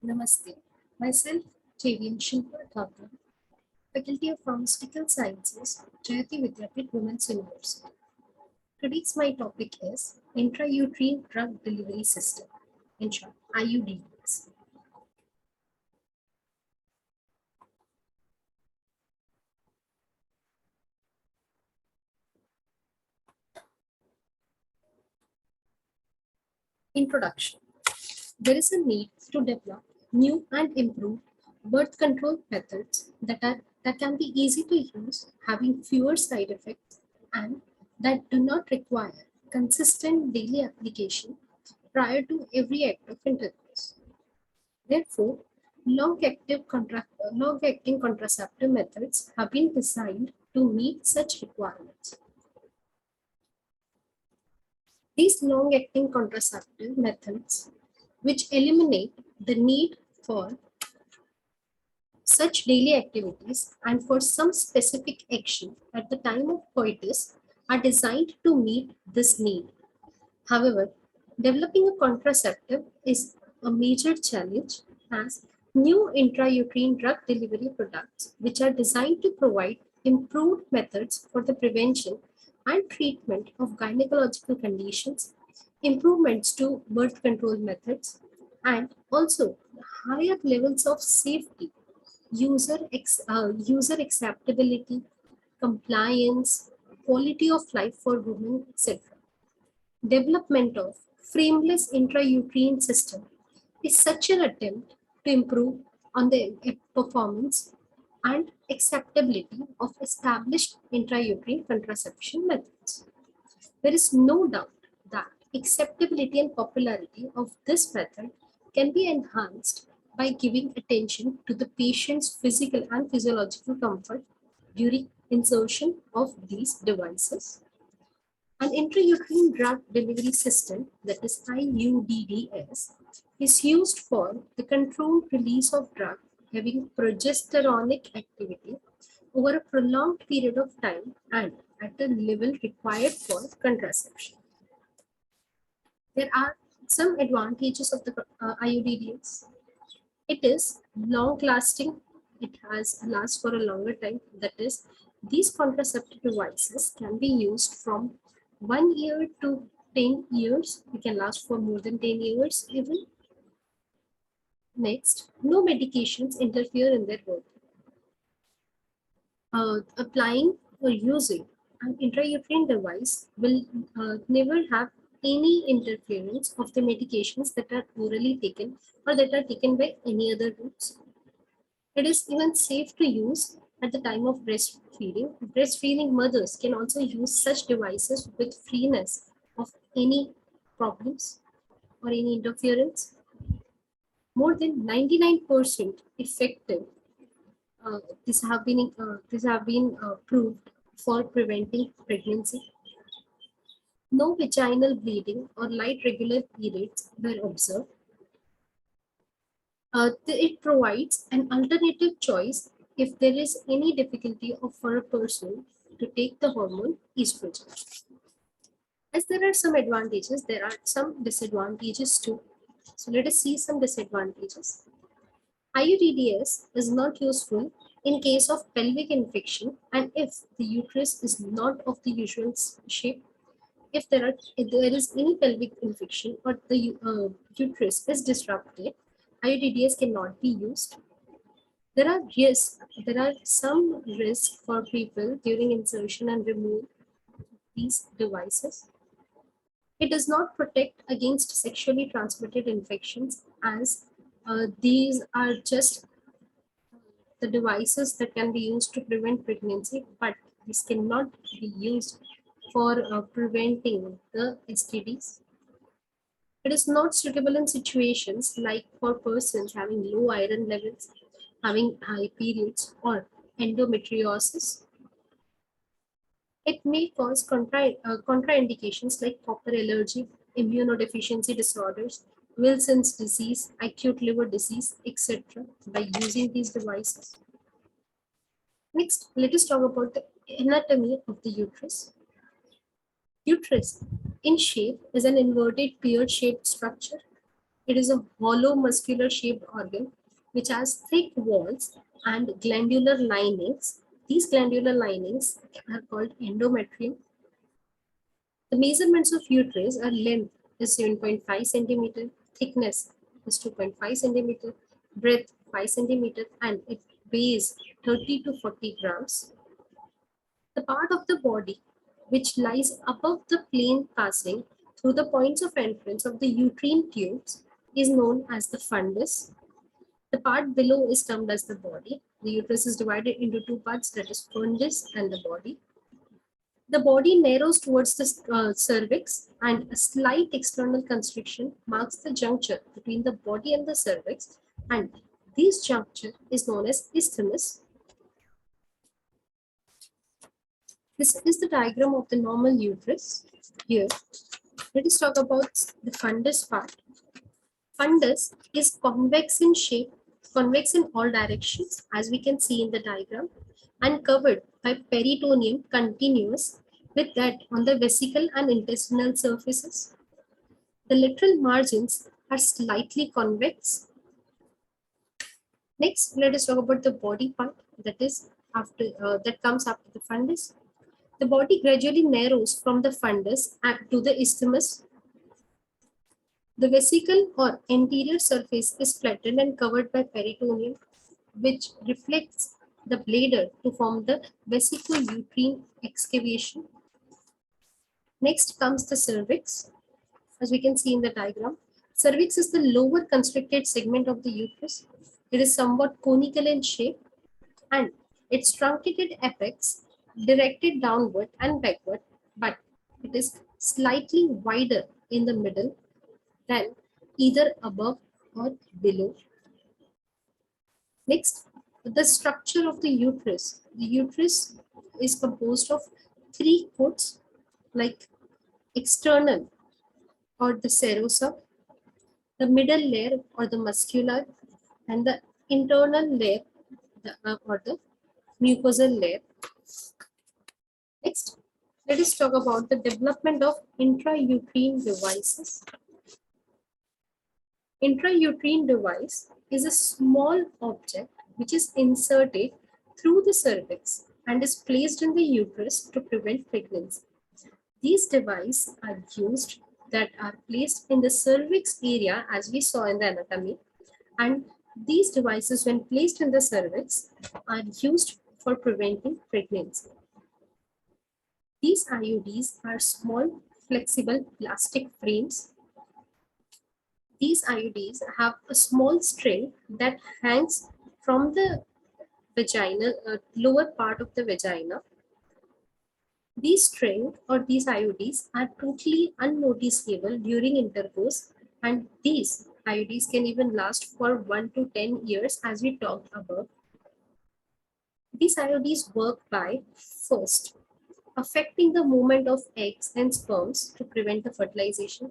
Namaste. Myself, Shipa Thakur, Faculty of Pharmaceutical Sciences, Jayati Vidyapith Women's University. Today's my topic is Intrauterine Drug Delivery System, in short, IUDDS. Introduction. There is a need to develop new and improved birth control methods that can be easy to use, having fewer side effects, and that do not require consistent daily application prior to every act of intercourse. Therefore, long-acting contraceptive methods have been designed to meet such requirements. These long-acting contraceptive methods, which eliminate the need for such daily activities and for some specific action at the time of coitus, are designed to meet this need. However, developing a contraceptive is a major challenge as new intrauterine drug delivery products, which are designed to provide improved methods for the prevention and treatment of gynecological conditions, improvements to birth control methods, and also higher levels of safety, user acceptability, compliance, quality of life for women, etc. Development of frameless intrauterine system is such an attempt to improve on the performance and acceptability of established intrauterine contraception methods. There is no doubt that acceptability and popularity of this method can be enhanced by giving attention to the patient's physical and physiological comfort during insertion of these devices. An intrauterine drug delivery system, that is IUDDS, is used for the controlled release of drug having progesteronic activity over a prolonged period of time and at a level required for contraception. There are some advantages of the IUDDS. It is long lasting, it has lasts for a longer time. That is, these contraceptive devices can be used from 1 year to 10 years. It can last for more than 10 years even. Next, no medications interfere in their work. Applying or using an intrauterine device will never have any interference of the medications that are orally taken or that are taken by any other routes. It is even safe to use at the time of breastfeeding. Breastfeeding mothers can also use such devices with freeness of any problems or any interference. More than 99% effective. These have been proved for preventing pregnancy. No vaginal bleeding or light regular periods were observed. It provides an alternative choice if there is any difficulty for a person to take the hormone estrogen. As there are some advantages, there are some disadvantages too. So let us see some disadvantages. IUDDS is not useful in case of pelvic infection and if the uterus is not of the usual shape. If there is any pelvic infection or the uterus is disrupted, IUDDS cannot be used. There are some risks for people during insertion and removal of these devices. It does not protect against sexually transmitted infections as these are just the devices that can be used to prevent pregnancy, but this cannot be used for preventing the STDs. It is not suitable in situations like for persons having low iron levels, having high periods, or endometriosis. It may cause contraindications like copper allergy, immunodeficiency disorders, Wilson's disease, acute liver disease, etc. by using these devices. Next, let us talk about the anatomy of the uterus. Uterus in shape is an inverted pear-shaped structure. It is a hollow muscular shaped organ which has thick walls and glandular linings. These glandular linings are called endometrium. The measurements of uterus are length is 7.5 centimeter, thickness is 2.5 centimeter, breadth 5 centimeter, and it weighs 30 to 40 grams. The part of the body which lies above the plain passing through the points of entrance of the uterine tubes is known as the fundus. The part below is termed as the body. The uterus is divided into two parts, that is fundus and the body. The body narrows towards the cervix, and a slight external constriction marks the juncture between the body and the cervix, and this juncture is known as isthmus. This is the diagram of the normal uterus. Here, let us talk about the fundus part. Fundus is convex in shape, convex in all directions, as we can see in the diagram, and covered by peritoneum continuous with that on the vesical and intestinal surfaces. The lateral margins are slightly convex. Next, let us talk about the body part that comes after the fundus. The body gradually narrows from the fundus to the isthmus. The vesicle or anterior surface is flattened and covered by peritoneum, which reflects the bladder to form the vesico-uterine excavation. Next comes the cervix. As we can see in the diagram, cervix is the lower constricted segment of the uterus. It is somewhat conical in shape, and its truncated apex directed downward and backward, but it is slightly wider in the middle than either above or below. Next, the structure of the uterus. The uterus is composed of three coats, like external or the serosa, the middle layer or the muscular, and the internal layer or the mucosal layer. Next, let us talk about the development of intrauterine devices. Intrauterine device is a small object which is inserted through the cervix and is placed in the uterus to prevent pregnancy. These devices are used that are placed in the cervix area, as we saw in the anatomy, and these devices, when placed in the cervix, are used for preventing pregnancy. These IUDs are small, flexible plastic frames. These IUDs have a small string that hangs from the vagina, lower part of the vagina. These string or these IUDs are totally unnoticeable during intercourse, and these IUDs can even last for 1 to 10 years, as we talked above. These IUDs work by first affecting the movement of eggs and sperms to prevent the fertilization.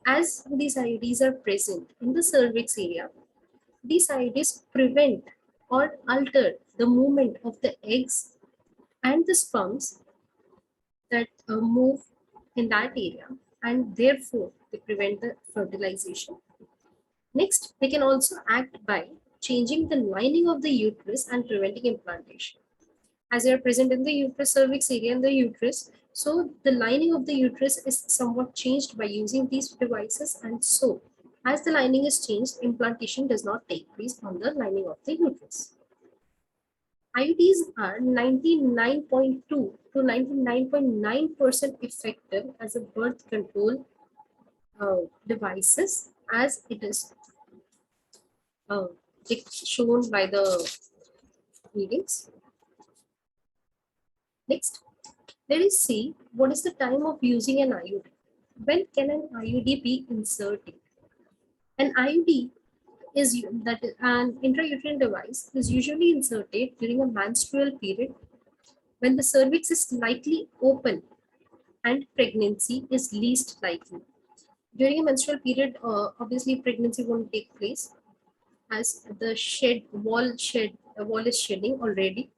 As these IUDs are present in the cervix area, these IUDs prevent or alter the movement of the eggs and the sperms that move in that area, and therefore they prevent the fertilization. Next, they can also act by changing the lining of the uterus and preventing implantation. As they are present in the uterus, cervix area and the uterus, so the lining of the uterus is somewhat changed by using these devices, and so as the lining is changed, implantation does not take place on the lining of the uterus. IUDs are 99.2 to 99.9% effective as a birth control devices, as it is shown by the readings. Next, let us see what is the time of using an IUD. When can an IUD be inserted? An IUD is an intrauterine device is usually inserted during a menstrual period when the cervix is slightly open and pregnancy is least likely. During a menstrual period, obviously pregnancy won't take place, as the wall is shedding already.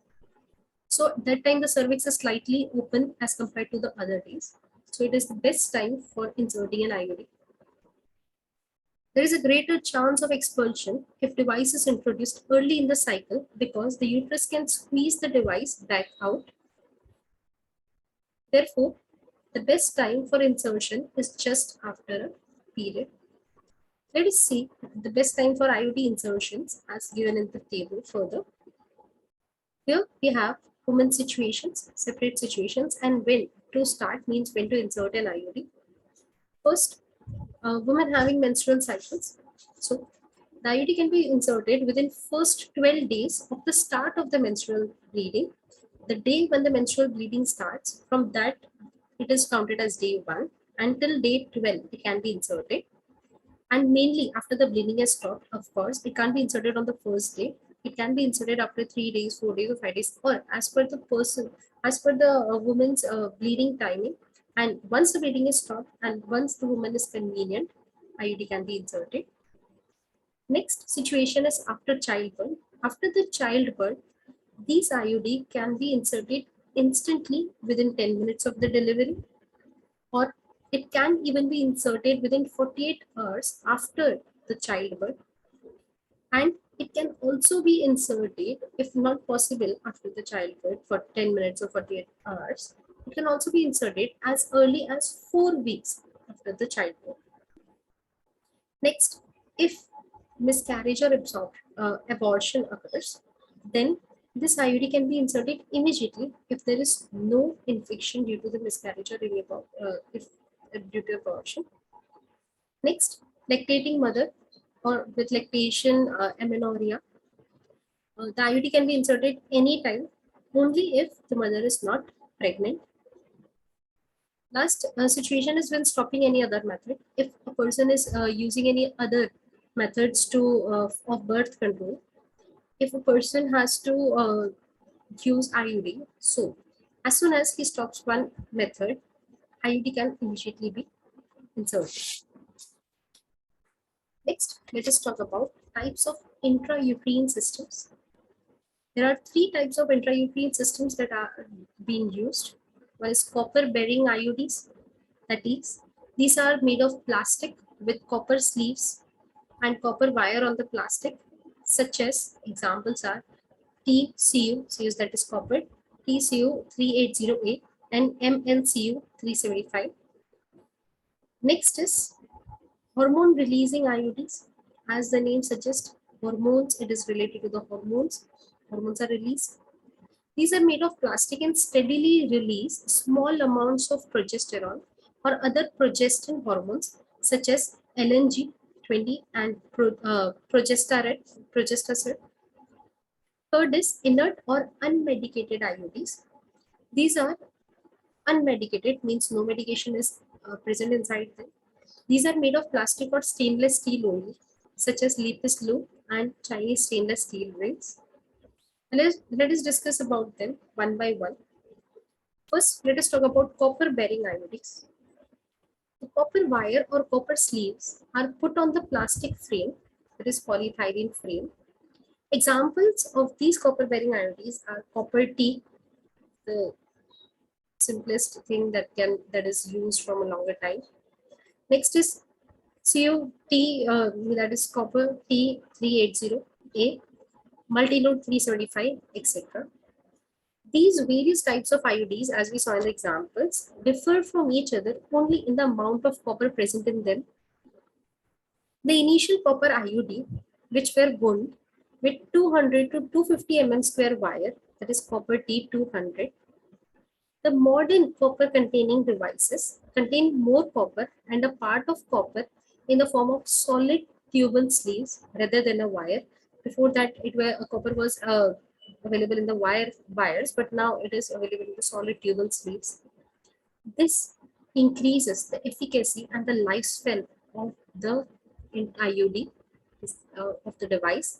So at that time the cervix is slightly open as compared to the other days. So it is the best time for inserting an IUD. There is a greater chance of expulsion if device is introduced early in the cycle because the uterus can squeeze the device back out. Therefore, the best time for insertion is just after a period. Let us see the best time for IUD insertions as given in the table further. Here we have women situations, separate situations, and when to start means when to insert an IUD. First, women having menstrual cycles. So the IUD can be inserted within first 12 days of the start of the menstrual bleeding. The day when the menstrual bleeding starts, from that it is counted as day 1 until day 12 it can be inserted. And mainly after the bleeding has stopped, of course, it can't be inserted on the first day. It can be inserted after 3 days, 4 days, or 5 days, or as per the person, as per the woman's bleeding timing. And once the bleeding is stopped and once the woman is convenient, IUD can be inserted. Next situation is after childbirth. After the childbirth, these IUD can be inserted instantly within 10 minutes of the delivery, or it can even be inserted within 48 hours after the childbirth, and it can also be inserted, if not possible after the childbirth for 10 minutes or 48 hours, it can also be inserted as early as 4 weeks after the childbirth. Next, if miscarriage or abortion occurs, then this IUD can be inserted immediately if there is no infection due to the miscarriage or due to abortion. Next, lactating mother or with lactation amenorrhea, the IUD can be inserted anytime, only if the mother is not pregnant. Last situation is when stopping any other method. If a person is using any other methods of birth control, if a person has to use IUD, so as soon as he stops one method, IUD can immediately be inserted. Next, let us talk about types of intrauterine systems. There are 3 types of intrauterine systems that are being used. One is copper-bearing IUDs. That is, these are made of plastic with copper sleeves and copper wire on the plastic, such as examples are TCU, that is copper, TCU 380A, and MNCU 375. Next is hormone releasing IUDs. As the name suggests, hormones, it is related to the hormones. Hormones are released. These are made of plastic and steadily release small amounts of progesterone or other progestin hormones such as LNG20 and progesterone. Third is inert or unmedicated IUDs. These are unmedicated, means no medication is present inside them. These are made of plastic or stainless steel only, such as Lepis Loop and Chinese stainless steel rings. Let us discuss about them one by one. First, let us talk about copper-bearing IUDs. The copper wire or copper sleeves are put on the plastic frame, that is polyethylene frame. Examples of these copper-bearing IUDs are copper T, the simplest thing that is used from a longer time. Next is CuT, that is copper T380A, multi-load 375, etc. These various types of IUDs, as we saw in the examples, differ from each other only in the amount of copper present in them. The initial copper IUD, which were wound with 200 to 250 mm square wire, that is copper T200. The modern copper containing devices contain more copper and a part of copper in the form of solid tubal sleeves rather than a wire. Before that, copper was available in the wires, but now it is available in the solid tubal sleeves. This increases the efficacy and the lifespan of the IUD of the device.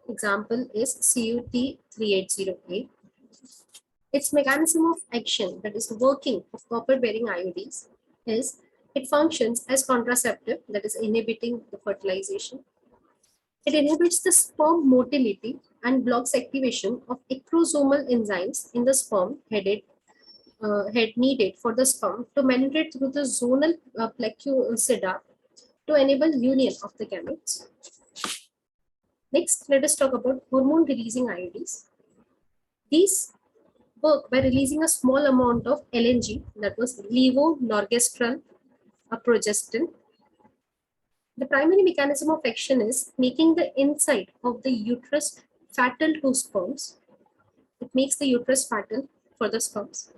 Example is CuT380A. Its mechanism of action, that is the working of copper-bearing IUDs, is it functions as contraceptive, that is inhibiting the fertilization. It inhibits the sperm motility and blocks activation of acrosomal enzymes in the sperm head needed for the sperm to penetrate through the zonal plecucida to enable union of the gametes. Next, let us talk about hormone releasing IUDs. These work by releasing a small amount of LNG, that was levonorgestrel, a progestin. The primary mechanism of action is making the inside of the uterus fertile to sperms. It makes the uterus fertile for the sperms.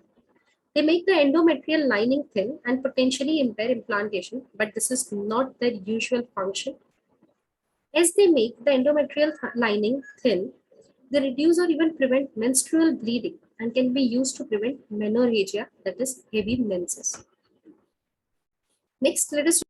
They make the endometrial lining thin and potentially impair implantation, but this is not their usual function. As they make the endometrial lining thin, they reduce or even prevent menstrual bleeding and can be used to prevent menorrhagia, that is heavy menses. Next, let us